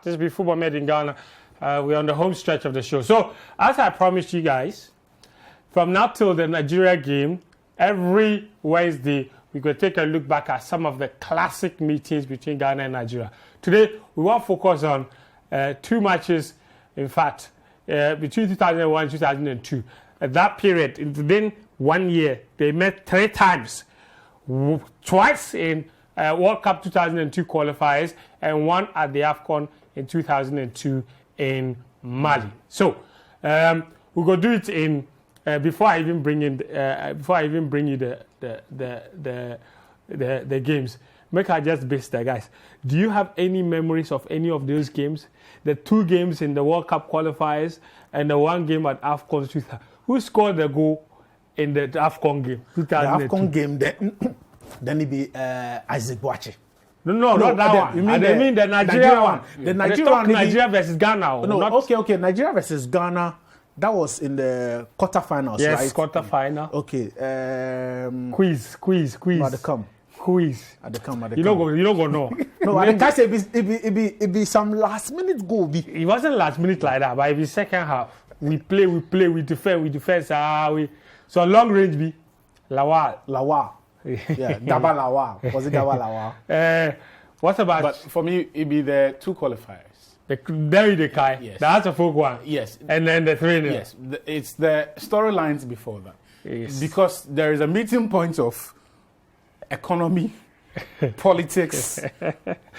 This will be Football Made in Ghana. We're on the home stretch of the show. So, as I promised you guys, from now till the Nigeria game, every Wednesday, we're going to take a look back at some of the classic meetings between Ghana and Nigeria. Today, we want to focus on 2 matches, in fact, between 2001 and 2002. At that period, within 1 year, they met 3 times. Twice in World Cup 2002 qualifiers and one at the AFCON in 2002 in Mali. So we're gonna do it in before I even bring you the games. Make I just base that, guys. Do you have any memories of any of those games? The 2 games in the World Cup qualifiers and the 1 game at AFCON. Who scored the goal in the AFCON game? 2002? The AFCON game, then it be Isaac Boache. No, not that one. I mean the Nigeria one. The Nigeria one. Nigeria versus Ghana. Okay. Nigeria versus Ghana. That was in the quarterfinals, yes, right? Yes, quarterfinal. Okay. Quiz. At the come. Quiz. At the come. You don't go know. No, I can't say it be some last minute goal. It wasn't last minute like that, but it be second half. We play, we defend. So long range be Lawal. Yeah, Daba Lawal. Was it Daba Lawal? What about? But for me, it be the 2 qualifiers. The Kai. Yes. That's a folk one. Yes. And then the 3. Yes. It's the storylines before that. Yes. Because there is a meeting point of economy, politics,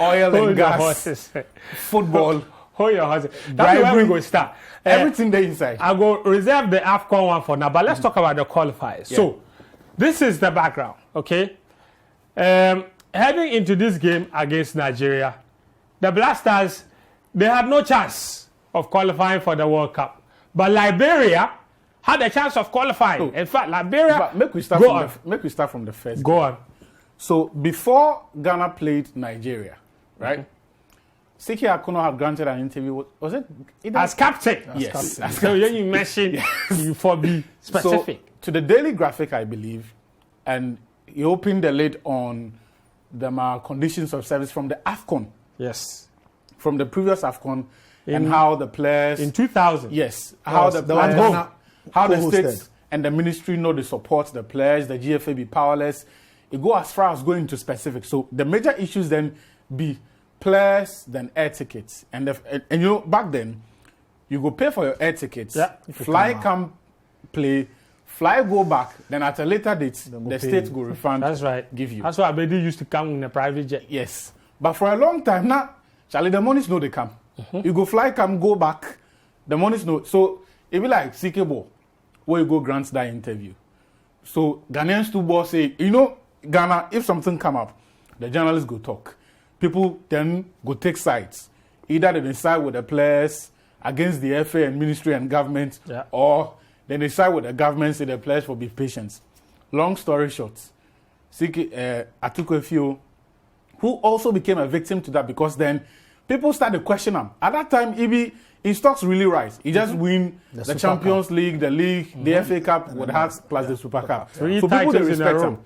oil and gas, football. Hold your horses. That's where we go start. Everything there inside. I go reserve the AFCON one for now, but let's talk about the qualifiers. Yeah. So, this is the background, okay? Heading into this game against Nigeria, the Black Stars, they had no chance of qualifying for the World Cup. But Liberia had a chance of qualifying. In fact, Liberia... But make we start from the first Go game. on. So, before Ghana played Nigeria, right? Citi AFCON had granted an interview. Was it? As captain? Yes. So when you mentioned, you for be specific. So, to the Daily Graphic, I believe, and he opened the lid on the conditions of service from the AFCON. Yes. From the previous AFCON, and how the players... In 2000. Yes. How the players... How the states and the ministry know they support the players, the GFA be powerless. It go as far as going into specifics. So the major issues then be players, then air tickets. And you know, back then, you go pay for your air tickets, fly, come play, fly, go back, then at a later date, the state go refund. That's right. Give you. That's why Abedi used to come in a private jet. Yes. But for a long time now, Charlie, the monies know they come. You go fly, come, go back, the monies know. So it be like Sikebo, where you go grant that interview. So Ghanaians to boss say, you know, Ghana, if something come up, the journalists go talk. People then go take sides. Either they decide with the players against the FA and ministry and government, or then they side with the government, say the players will be patient. Long story short, Atiku Efio, who also became a victim to that because then people started questioning him. At that time, his stocks really rise. He just win the Champions League, the league, the FA Cup, with Hearts plus the Super Cup. So people, they respect him.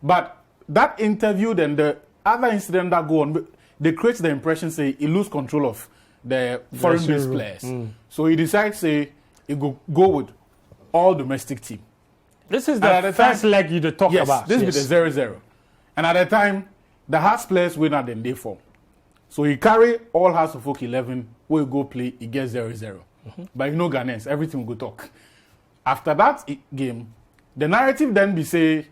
But that interview, then the other incident that go on, they create the impression, say, he lose control of the foreign-based players. So he decides, say, he go with all domestic team. This is the first leg you talk about. This is the 0-0. And at the time, the Hearts players win at the day 4. So he carry all Hearts of Folk 11, where you go play, he gets 0-0. But you know Ghanaians, everything will go talk. After that game, the narrative then be say,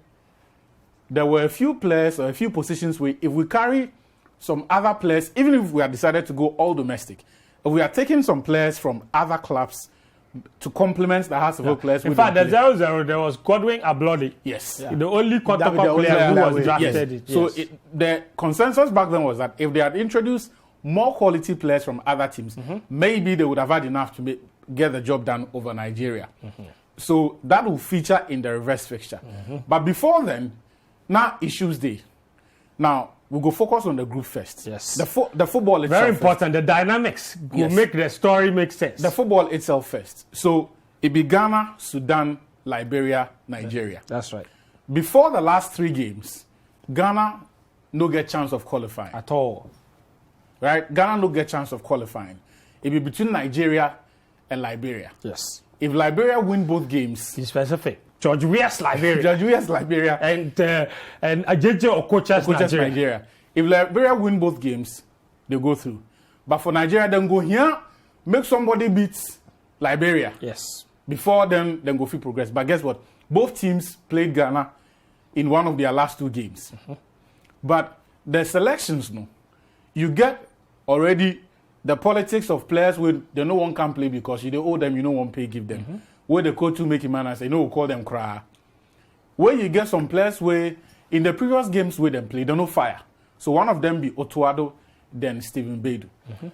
there were a few players or a few positions where if we carry some other players, even if we had decided to go all domestic, if we are taking some players from other clubs to complement the Hearts of Oak players. In fact, the 0-0, there was Godwin Ablodi. Yes. Yeah. The only Kotoko player who was drafted. Yes. So the consensus back then was that if they had introduced more quality players from other teams, maybe they would have had enough to get the job done over Nigeria. So that will feature in the reverse fixture. But before then, now issues day. Now, we'll go focus on the group first. Yes. The football itself. Very important. The dynamics will make the story make sense. The football itself first. So it be Ghana, Sudan, Liberia, Nigeria. That's right. Before the last 3 games, Ghana no get chance of qualifying. At all. right? Ghana no get chance of qualifying. It be between Nigeria and Liberia. Yes. If Liberia win both games, Be specific. George Weah's Liberia. George Weah's Liberia and Ajeje Okocha's Nigeria. If Liberia win both games, they go through. But for Nigeria, then go here, make somebody beat Liberia. Yes. Before then go free progress. But guess what? Both teams played Ghana in one of their last 2 games. But the selections, no, you get already the politics of players with they no one can play because you don't owe them, you know one pay give them. Where the coach to make him man and say, no, we'll call them cry. Where you get some players where in the previous games where them play, they no fire. So one of them be Otuado, then Stephen Bedu.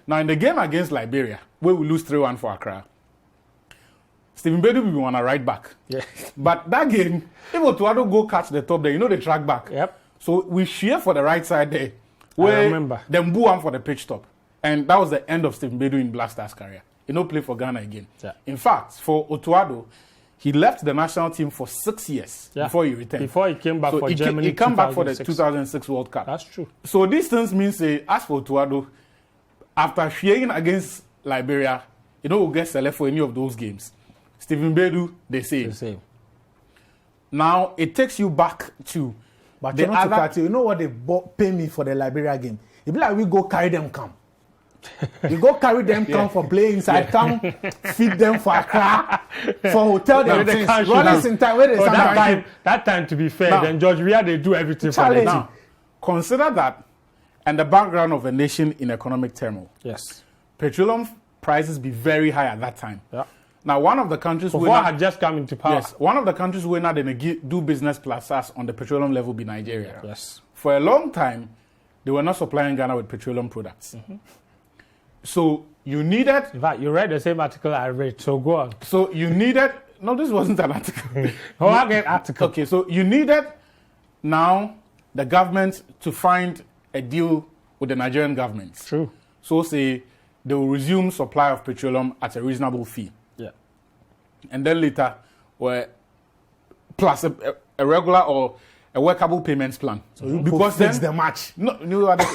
Now in the game against Liberia, where we lose 3-1 for Accra, Stephen Bedu will be on a right back. Yeah. But that game, if Otuado go catch the top there, you know the track back. Yep. So we share for the right side there. Where I remember. Then boo one for the pitch top. And that was the end of Stephen Bedu in Black Stars' career. He no play for Ghana again. Yeah. In fact, for Otuado, he left the national team for 6 years before he returned. Before he came back for Germany. He came back for the 2006 World Cup. That's true. So these things mean, say, as for Otuado, after sharing against Liberia, you know, we'll get select for any of those games. Stephen Bedu, they say. The same. Now, it takes you back to But the other... you know what they pay me for the Liberia game? It be like we go carry them come. You go carry them come for play inside town, feed them for Accra, for hotel them things. Rollins in time, where they that time, to be fair, now, then George Weah, they do everything for Charlie. them. Now, consider that and the background of a nation in economic turmoil. Yes. Petroleum prices be very high at that time. Yeah. Now, one of the countries Before had just come into power. yes, one of the countries where now they do business plus us on the petroleum level be Nigeria. Yes. For a long time, they were not supplying Ghana with petroleum products. So you needed... In fact, you read the same article I read, so go on. So you needed... No, this wasn't an article. Oh, I get article. Okay, so you needed now the government to find a deal with the Nigerian government. True. So say they will resume supply of petroleum at a reasonable fee. Yeah. And then later, plus a regular or a workable payments plan. So you because fix the match. No,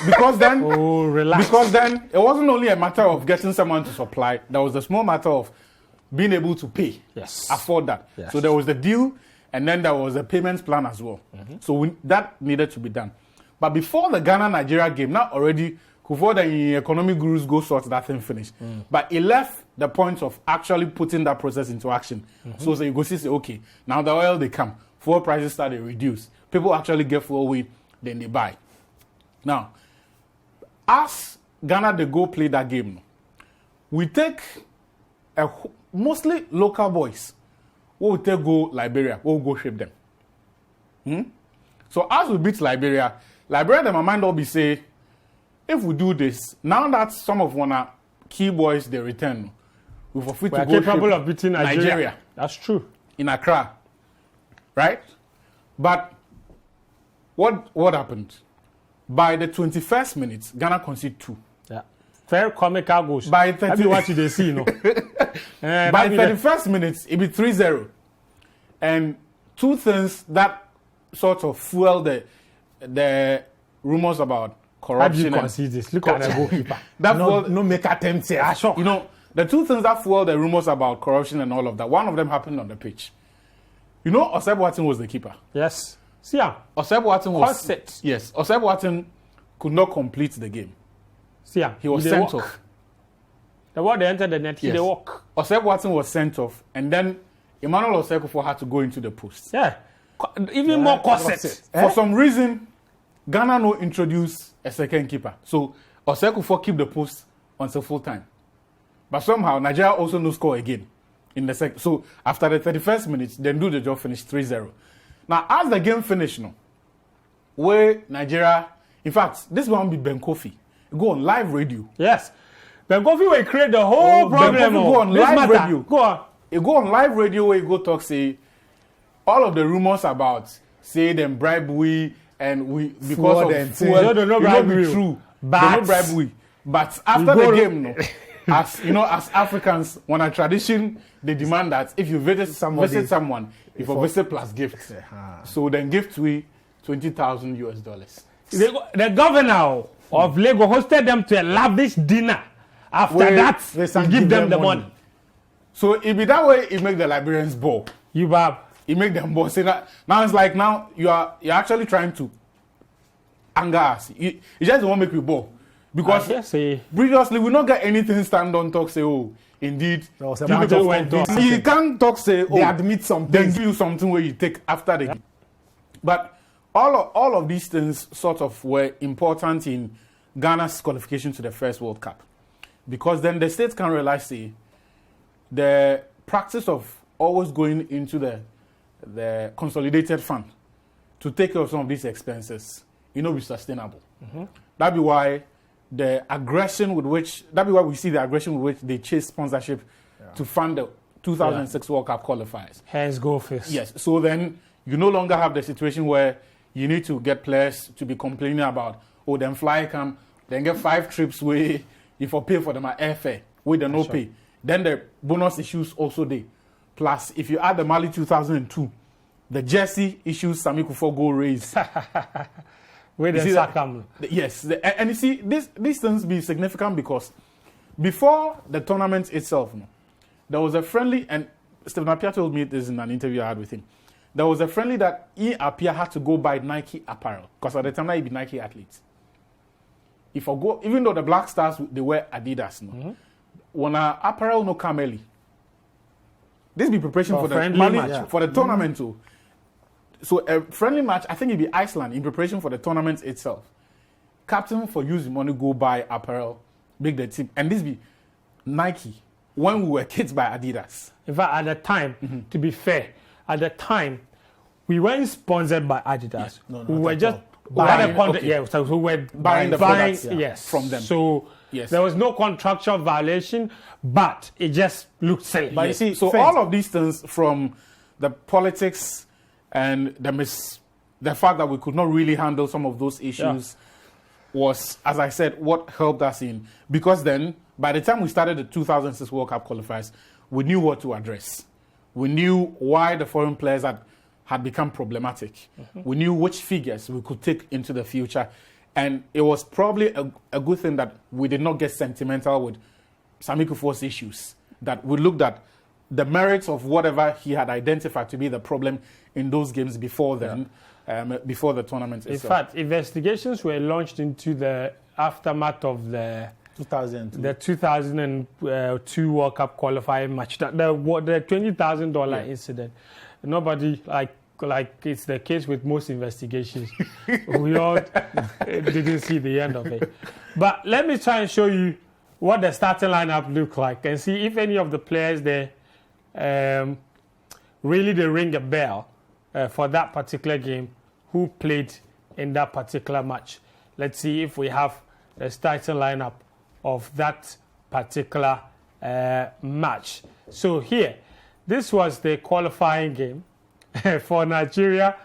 because then... Oh, relax. Because then it wasn't only a matter of getting someone to supply. There was a small matter of being able to pay. Yes. Afford that. Yes. So there was the deal, and then there was a payments plan as well. So that needed to be done. But before the Ghana-Nigeria game, not already, before the economic gurus go sort that thing finish. But it left the point of actually putting that process into action. So you go see, okay, now the oil they come, fuel prices start to reduce. People actually get fuel weight, then they buy. Now, as Ghana they go play that game, we take mostly local boys. We will take go Liberia, we will go shape them. So as we beat Liberia, then my mind will be say, if we do this, now that some of one key boys they return, we are free to go capable of beating Nigeria. That's true. In Accra, right? But what happened? By the 21st minute, Ghana conceded 2. Yeah. Fair comical goals. By 30, That's what they see, no? By 31st minutes, it be 3-0. And 2 things that sort of fuel the rumors about corruption. How do you concede this? Look at the goalkeeper. No make attempts here. You know, the 2 things that fuel the rumors about corruption and all of that, one of them happened on the pitch. You know, Oseb Watson was the keeper. Yes. See ya. Oseb Watson was... Set. Yes. Oseb Watson could not complete the game. See ya. He was sent off. The one they entered the net, Yes. they walk. Oseb Watson was sent off, and then Emmanuel Osekufo had to go into the post. Yeah. Even more corset. For some reason, Ghana no introduce a second keeper. So Osekufo keep the post until full time. But somehow, Nigeria also no score again in the second. So after the 31st minute, then do the job finish 3-0. Now, as the game finished, where Nigeria, in fact, this one be Ben Kofi, go on live radio. Yes. Ben Kofi will create the whole problem. Ben Kofi go on This live matter. radio. Go on. You go on live radio where you go talk, say, all of the rumors about, say, them bribe we, and we, because of fuel, they don't bribe bribe be you. true. But They don't bribe we. But after the game, as you know, as Africans, when a tradition, they demand that if you visit someone, if you visit plus gift. So then gift we $20,000. The governor. of Lagos hosted them to a lavish dinner. After that, we give them the money. So if it that way, it make the Liberians ball. It make them ball. Say that now it's like you're actually trying to anger us. You just want to make you ball. Because previously we not get anything stand on talk say, oh, indeed. You can't talk say, oh, they admit something. Then give you something where you take after the game. But all of these things sort of were important in Ghana's qualification to the first World Cup. Because then the states can realize, say, the practice of always going into the consolidated fund to take care of some of these expenses, be sustainable. That'd be why we see the aggression with which they chase sponsorship to fund the 2006 World Cup qualifiers. Hands go first. Yes. So then you no longer have the situation where you need to get players to be complaining about, oh, them fly come, then get 5 trips where if I pay for them at airfare, where they no pay. Then the bonus issues also there. Plus, if you add the Mali 2002, the jersey issues Sami Kufo goal raise. Where the Sakam. Yes. And you see, these things be significant because before the tournament itself, there was a friendly, and Stephen Appiah told me this in an interview I had with him. There was a friendly that Appiah had to go buy Nike apparel because at the time he'd be Nike athletes. If I go, even though the Black Stars they wear Adidas, when apparel no come early. This be preparation for the match, for the tournament too. So a friendly match, I think it'd be Iceland in preparation for the tournament itself. Captain for using money go buy apparel, make the team, and this be Nike when we were kids by Adidas. In fact, at the time, to be fair, at the time we weren't sponsored by Adidas. We were just buying. So we were buying the products from them. So there was no contractual violation, but it just looked silly. But you see, so all of these things from the politics and the fact that we could not really handle some of those issues was, as I said, what helped us in. Because then, by the time we started the 2006 World Cup qualifiers, we knew what to address. We knew why the foreign players had become problematic. We knew which figures we could take into the future. And it was probably a good thing that we did not get sentimental with Sami Kufuor's issues. That we looked at the merits of whatever he had identified to be the problem in those games before then, before the tournament itself. In fact, investigations were launched into the aftermath of the 2002 World Cup qualifying match. The $20,000 incident. Nobody, like it's the case with most investigations. We all didn't see the end of it. But let me try and show you what the starting lineup looked like and see if any of the players there really they ring a bell for that particular game, who played in that particular match. Let's see if we have the starting lineup of that particular match. So here, this was the qualifying game for Nigeria.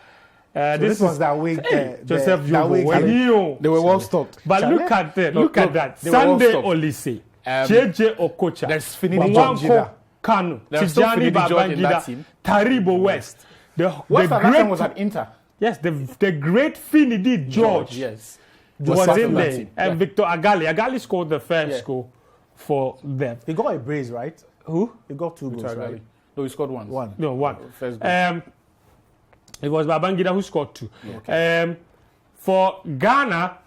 This was that week. Joseph Yobo. They were well stopped. But look at that. Sunday Olise, JJ Okocha, there's Finidi Kanu, Tijani Babangida, Taribo West. West African was at Inter. Yes, the great Finidi George was in there. And Victor Agali. Agali scored the first goal for them. He got a brace, right? Who? He got 2 goals, right? No, he scored one. No, one. First goal. It was Babangida who scored 2. Okay. For Ghana,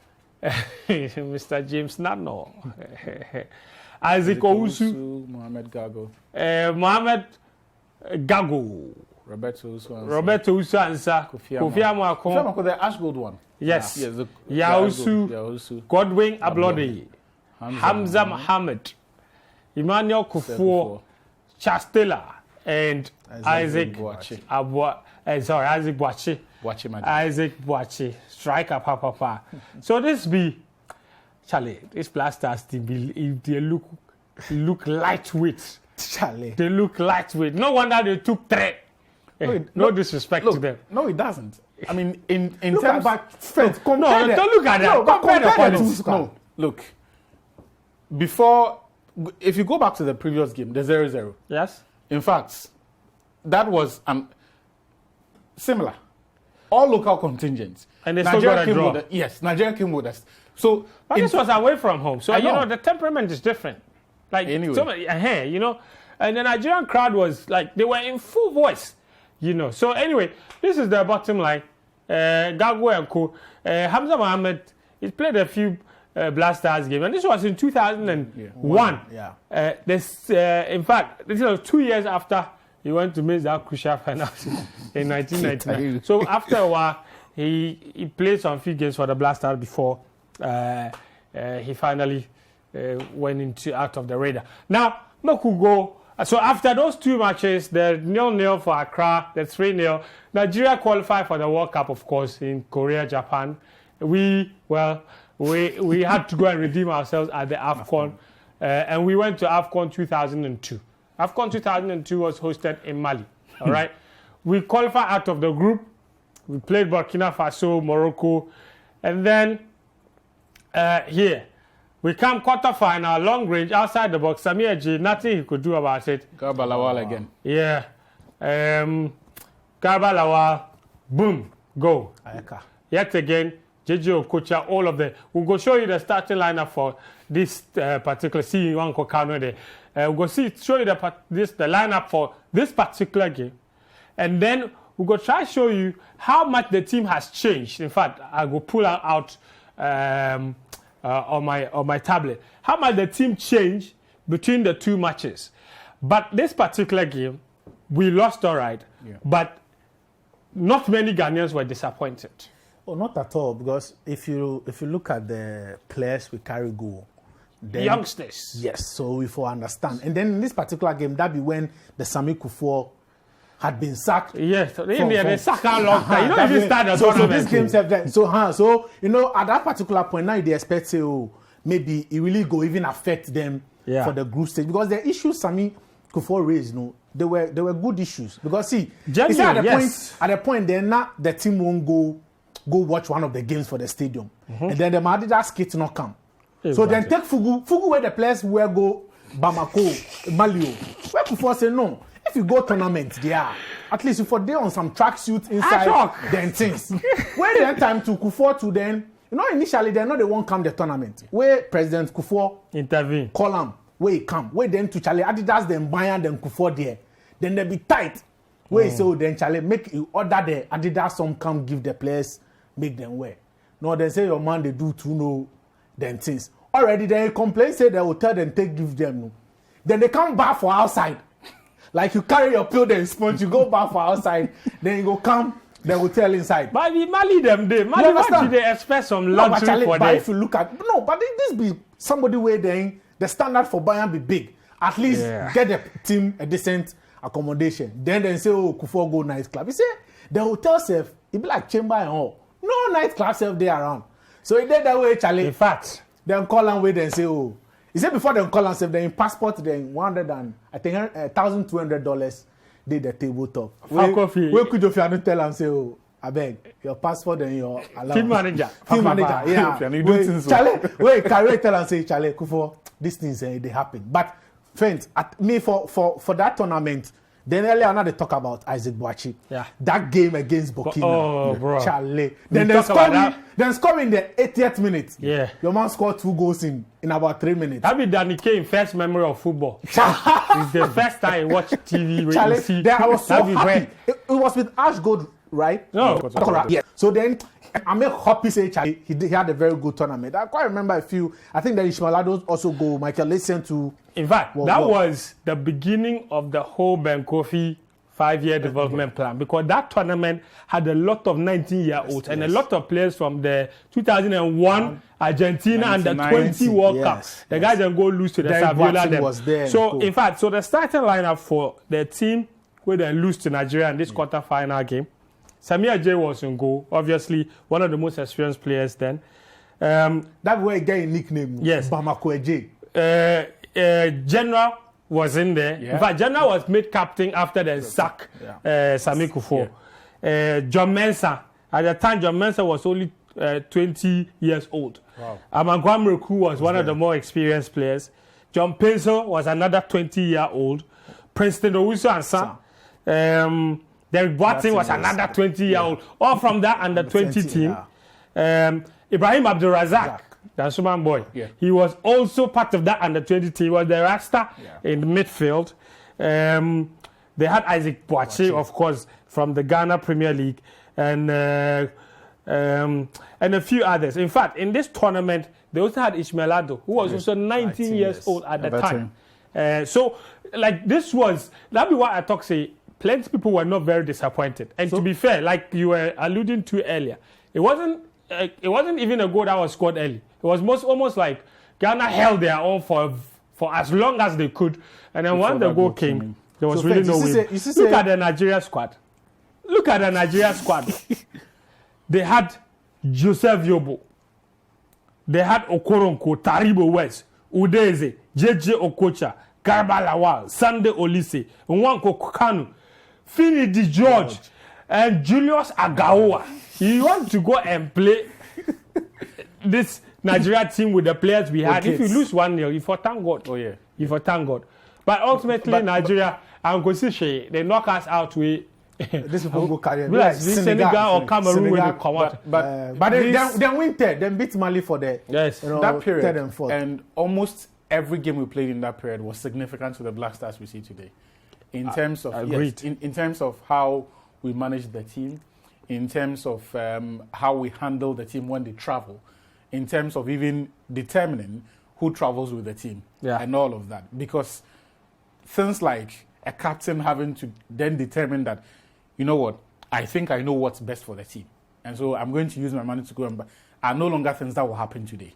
Mr. James Nano, Isaac Owusu, Mohamed Gago, Roberto Usu Ansa, Kofi Amoako, the Ashgold one. Yes. Yausu, Godwin Ablode, Hamza Mohammed, Emmanuel Kufuor, Chastela, and Isaac Boache. Isaac Boache, striker, papa. So this these Blasters, they look lightweight. Charlie. They look lightweight. No wonder they took 3. No disrespect to them. No, it doesn't. I mean, in terms of strength, don't look at that. Compare the qualities. No, look. Before, if you go back to the previous game, the 0-0. Yes. In fact, that was similar. All local contingents. And they still got a draw. Nigeria came with us. So, but this was away from home. So, I know. the temperament is different. Like, anyway. And the Nigerian crowd was like, they were in full voice, So, anyway, this is the bottom line. Gago and Co. Hamza Mohammed, he played a few Black Stars games, and this was in 2001. Yeah. In fact, this was 2 years after he went to make that crucial penalty in 1999. So after a while, he played some few games for the Black Stars before he finally went out of the radar. Now, Makugo. So after those 2 matches, the 0-0 for Accra, the 3-0, Nigeria qualified for the World Cup, of course, in Korea, Japan. We had to go and redeem ourselves at the AFCON, and we went to AFCON 2002. AFCON 2002 was hosted in Mali. All right, we qualified out of the group. We played Burkina Faso, Morocco, and then here. We come quarterfinal, long range, outside the box. Samir G, nothing he could do about it. Garba Lawal again. Yeah. Garba Lawal, boom, go. Ayaka. Yet again, JJ Okocha, all of them. We'll go show you the starting lineup for this particular. See you one Kokano there. We'll go show you the lineup for this particular game. And then we'll go try to show you how much the team has changed. In fact, I will pull out on my tablet how much the team changed between the 2 matches. But this particular game, we lost all right, but not many Ghanaians were disappointed. Oh, not at all, because if you look at the players we carry go, then, youngsters. Yes, so we for understand. And then in this particular game, that be when the Sami Kufuor had been sacked. Yes, they sacked a long time. Even start the so these games have done. So at that particular point, now they expect say, maybe it really go even affect them for the group stage, because the issues Sami Kufuor raised, they were good issues, because see, at the point then not the team won't go watch one of the games for the stadium, and then the Adidas kit not come. Exactly. So then take Fugu where the players will go Bamako, Malio. Where Kufuor say no. If you go tournament, at least if they on some tracksuits inside, then things. When they time to Kufuor to then, initially they won't come the tournament. Where President Kufuor intervene, call them, where he come, where then to Charlie Adidas then Bayern then Kufuor there, then they be tight. Where so then Charlie make you order the Adidas some come give the players, make them wear. No, they say your man they do to then things. Already they complain say the hotel then take give them no. Then they come back for outside. Like you carry your pill and sponge, you go back for outside, then you go come the hotel inside. But we Mali them day. Mali what they expect some luxury for them? If you look at but this be somebody where then the standard for Bayern be big. At least get the team a decent accommodation. Then they say, Kufuor go nightclub. You say the hotel self, it be like chamber and all. No nightclub self there around. So it did that way, Charlie. In fact, then call and wait and say, he said before they call and say, then passport, then $1,200 did the tabletop. Where could you tell and say, I beg, your passport and your allowance. Team manager. Yeah. Charlie, wait, carry tell and say, Charlie, Kufuor, these things, they happen. But, friends, for that tournament, then earlier on they talk about Isaac Boachi. Yeah. That game against Burkina. Oh, bro. Charlie. Then score in the 80th minute. Yeah. Your man scored 2 goals in about 3 minutes. That be Danny Kane's first memory of football. It's the first time I watch TV. Charlie, I was so happy. It was with Ash Gold, right? No. Yeah. So then I make happy say Charlie, he had a very good tournament. I quite remember a few. I think that Ishmael also go. Michael listen to. In fact, that was the beginning of the whole Ben Kofi 5-year development plan, because that tournament had a lot of 19-year-olds and a lot of players from the 2001 Argentina and the 20 World Cup. The guys then go lose to the Saviola. Was there. So, in fact, the starting lineup for the team where they lose to Nigeria in this quarter-final game, Samir J was in goal, obviously one of the most experienced players then. That way, get a nickname. Yes. Bamako J. General was in there. Yeah. In fact, General was made captain after the sack Sami Kufuor. John Mensah. At the time, John Mensah was only 20 years old. Wow. Amangwa Mreku was one of the more experienced players. John Penso was another 20-year-old. Princeton Owusu Ansa. Derek Boateng was another 20-year-old. All from that under 20 team. Ibrahim Abdulrazak the Asuman boy. Yeah. He was also part of that under-20 team. He was the Rasta in the midfield. They had Isaac Boache, of course, from the Ghana Premier League, and a few others. In fact, in this tournament, they also had Ishmael Ado, who was also 19 years old at the time. So, like, that'd be why I talk, say, plenty of people were not very disappointed. And to be fair, like you were alluding to earlier, it wasn't even a goal that was scored early. It was almost like Ghana held their own for as long as they could. And then when the goal came, there was really no way. Look at the Nigeria squad. They had Joseph Yobo. They had Okoronko, Taribo West, Udeze, JJ Okocha, Garba Lawal, Sunday Olise, Nwanko Kanu, Fini Di George, and Julius Agaoa. You want to go and play this Nigeria team with the players we had. If you lose 1-0, you for thank God. Oh, yeah. You for thank God. But ultimately, Nigeria, and they knock us out with. This people go carry like Senegal or Cameroon when they come out. But they win third. They beat Mali for the that period. Third and fourth. And almost every game we played in that period was significant to the Black Stars we see today. In terms of in terms of how we manage the team, in terms of how we handle the team when they travel, in terms of even determining who travels with the team and all of that. Because things like a captain having to then determine that, you know what, I think I know what's best for the team. And so I'm going to use my money to go and buy. Are no longer things that will happen today.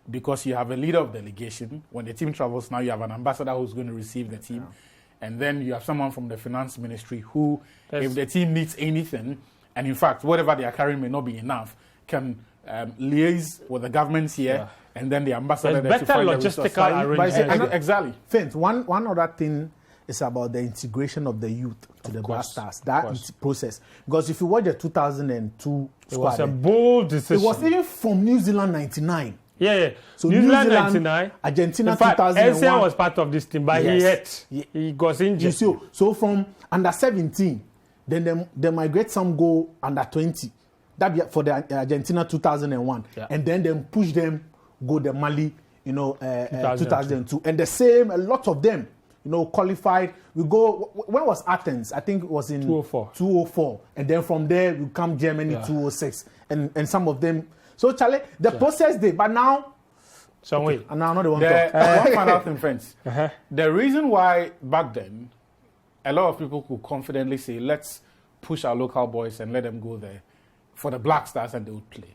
Because you have a leader of delegation. When the team travels now, you have an ambassador who's going to receive the team. Yeah. And then you have someone from the finance ministry who, if the team needs anything, and in fact, whatever they are carrying may not be enough, can liaise with the governments here, and then the ambassador there to find logistical arrangement. Exactly. Fence, one other thing is about the integration of the youth to the Black Stars. That process. Because if you watch the 2002 squad, it was a bold decision. It was even from New Zealand 99. Yeah. So New Zealand 99, Argentina 2001. Essien was part of this team, but he got injured. So from under 17, then they migrate some go under 20. That be for the Argentina 2001, and then push them go the Mali, 2002, and the same. A lot of them, qualified. We go. When was Athens? I think it was in 2004, and then from there we come Germany 2006, and some of them. So Charlie, the process did, but now. So wait, and now another one. One final thing, friends. The reason why back then, a lot of people could confidently say, let's push our local boys and let them go there for the Black Stars and they would play,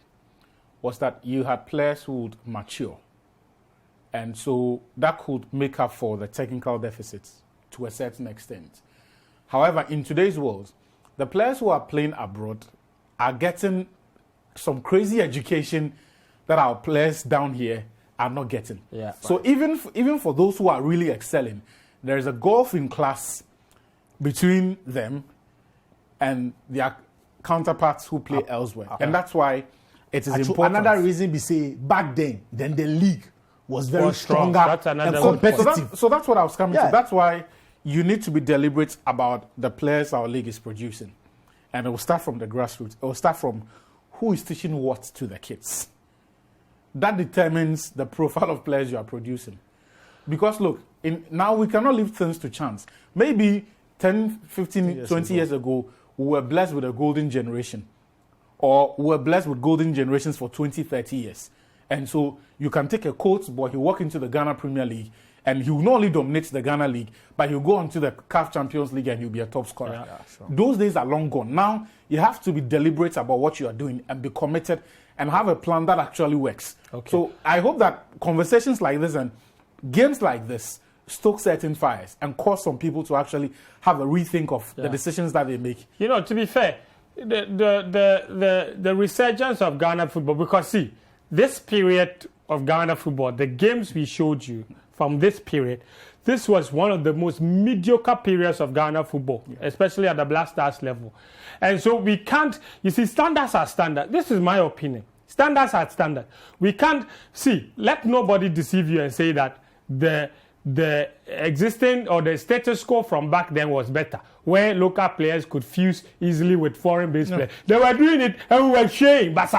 was that you had players who would mature. And so that could make up for the technical deficits to a certain extent. However, in today's world, the players who are playing abroad are getting some crazy education that our players down here are not getting. So even for those who are really excelling, there is a gulf in class between them and their counterparts who play elsewhere. And that's why it is important. Another reason we say back then the league was very stronger and competitive. So that's what I was coming to. That's why you need to be deliberate about the players our league is producing. And it will start from the grassroots. It will start from who is teaching what to the kids. That determines the profile of players you are producing. Because look, now we cannot leave things to chance. Maybe 10, 15, 20 years ago, we were blessed with a golden generation. Or we were blessed with golden generations for 20, 30 years. And so you can take a coach boy, he'll walk into the Ghana Premier League, and he will not only dominate the Ghana League, but he'll go on to the CAF Champions League and he'll be a top scorer. Those days are long gone. Now, you have to be deliberate about what you are doing and be committed and have a plan that actually works. So I hope that conversations like this and games like this stoke certain fires and cause some people to actually have a rethink of the decisions that they make. To be fair, the resurgence of Ghana football, because see, this period of Ghana football, the games we showed you from this period, this was one of the most mediocre periods of Ghana football, especially at the Black Stars level. And so we can't, standards are standard. This is my opinion. Standards are standard. We can't, let nobody deceive you and say that the the existing or the status quo from back then was better, where local players could fuse easily with foreign-based players. They were doing it and we were sharing. But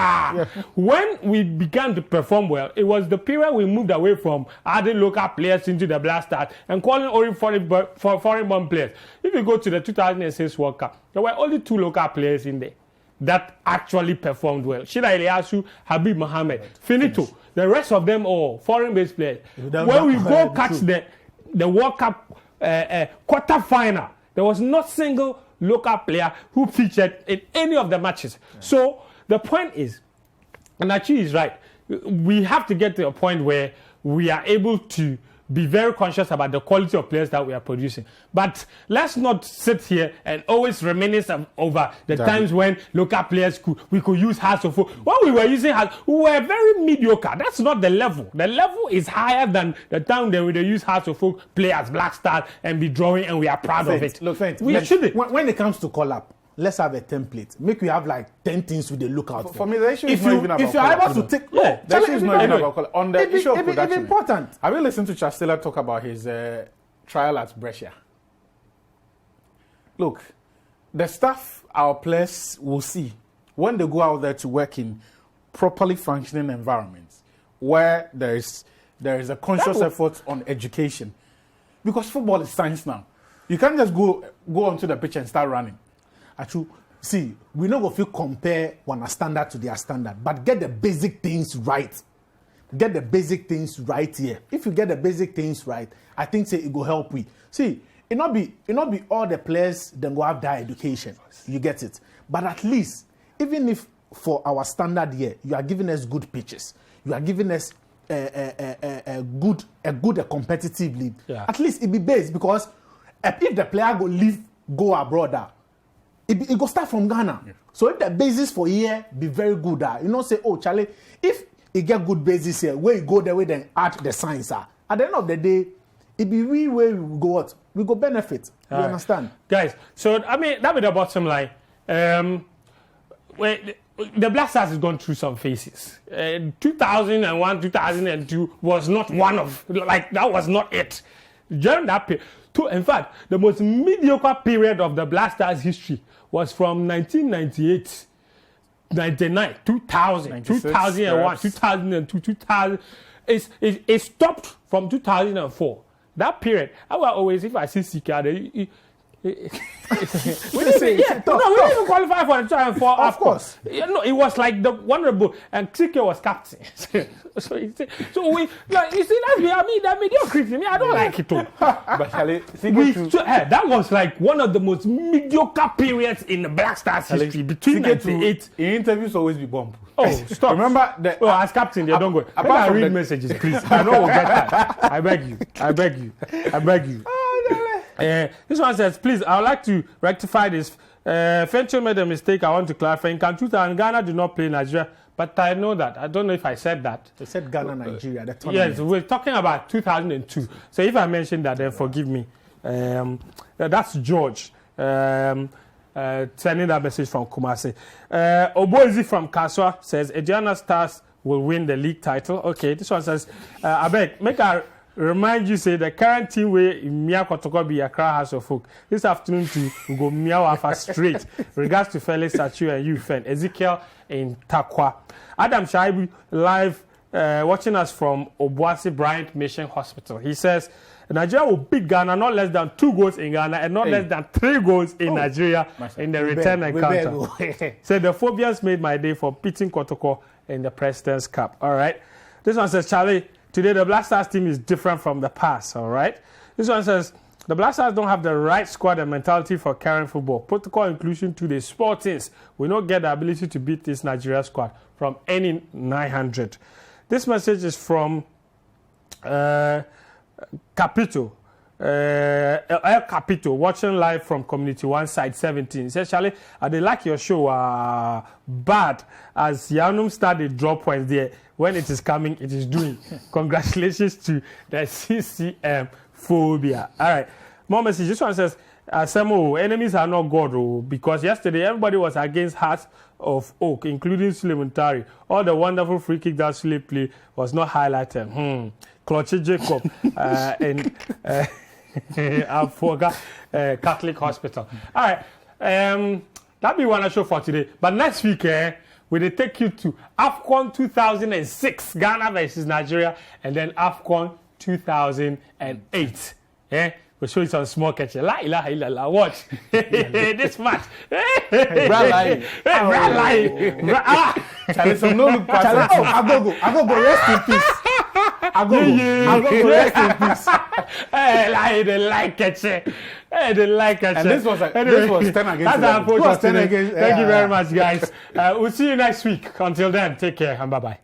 when we began to perform well, it was the period we moved away from adding local players into the Blasters and calling only foreign-born players. If you go to the 2006 World Cup, there were only 2 local players in there that actually performed well. Shida Eliasu, Habib Mohammed, finito. The rest of them all foreign-based players. When we go catch the World Cup quarter final, there was not single local player who featured in any of the matches. So the point is, and Achi is right, we have to get to a point where we are able to be very conscious about the quality of players that we are producing. But let's not sit here and always reminisce over the times when local players we could use Hasselhoff. When we were using Hasselhoff, we were very mediocre. That's not the level. The level is higher than the time that we use Hasselhoff, play as Black Stars and be drawing, and we are proud of it. Look, we shouldn't. When it comes to call-up, let's have a template. Make we have like 10 things we look out for. For me, the issue is not even about if you're able to take... the issue is not even about call. On the issue of production. It's important. Have you listened to Chastela talk about his trial at Brescia? Look, the stuff our players will see when they go out there to work in properly functioning environments where there is a conscious effort on education. Because football is science now. You can't just go onto the pitch and start running. Actually, see, we not going to compare one standard to their standard, but get the basic things right. Get the basic things right here. If you get the basic things right, I think it will help we. See, it not be all the players then go have their education. You get it. But at least, even if for our standard here, you are giving us good pitches, you are giving us a good competitive lead. Yeah. At least it be based, because if the player go abroad, it go start from Ghana. Yeah. So if the basis for here be very good, say, oh, Charlie, if it get good basis here, where you go there, where then add the science, at the end of the day, it be we where we go what? We go benefit. You understand? Guys, so, I mean, that be the bottom line. The Blasters has gone through some phases. 2001, 2002 was not one of, that was not it. During that period, in fact, the most mediocre period of the Blasters history was from 1998, 99, 2000, 2001, 2002, 2000. It stopped from 2004. That period, I will always, if I see Sika, we didn't even qualify for the 2004 AFCON. Of course. It was like the wonderful, and Citi was captain. so we, you see, that mediocrity. I don't like it too. But that was like one of the most mediocre periods in the Black Stars history, between 98. In interviews, always be bump. Oh, stop. Remember that. Oh, as captain, don't go. I read messages, please. I know we'll get that. I beg you. This one says, please, I would like to rectify this. Fenton made a mistake. I want to clarify. In 2000, Ghana did not play Nigeria, but I know that. I don't know if I said that. They said Ghana, Nigeria. The yes, we're talking about 2002. So if I mentioned that, then forgive me. That's George sending that message from Kumasi. Oboizi from Kaswa says, Ediana Stars will win the league title. Okay, this one says, I beg, make a remind you, say the current team where Mia Kotoko be Accra House of Folk this afternoon to go Mia Wafa straight. Regards to Felix Sachu and you, Fen Ezekiel in Takwa. Adam Shaibu live watching us from Obuasi Bryant Mission Hospital. He says Nigeria will beat Ghana not less than 2 goals in Ghana and not less than 3 goals in Nigeria in the return encounter. Said the phobians made my day for beating Kotoko in the President's Cup. All right. This one says, Charlie, today, the Black Stars team is different from the past, all right? This one says, the Black Stars don't have the right squad and mentality for carrying football. Protocol inclusion to the sportings. We don't get the ability to beat this Nigeria squad from any 900. This message is from Capito. El Capito, watching live from Community 1 Side 17. He says, Charlie, they like your show, bad as Yanum started drop points there. When it is coming, it is doing. Congratulations to the CCM phobia. All right. More message. This one says, Samo, enemies are not God, because yesterday everybody was against Hearts, of Oak, including Suleiman Tari. All the wonderful free kick that Sule played was not highlighted. Cloche Jacob in Afoga Catholic Hospital. All right, that'll be one show for today. But next week, we'll take you to AFCON 2006, Ghana versus Nigeria, and then AFCON 2008. We'll show you some small catches. La ilaha illallah. Watch this match. Charlie, some no look past. I go rest in peace. I go rest in peace. They like catching. They like catching. And this was 10 against. That's our approach. 10 against. Thank you very much, guys. We'll see you next week. Until then, take care and bye bye.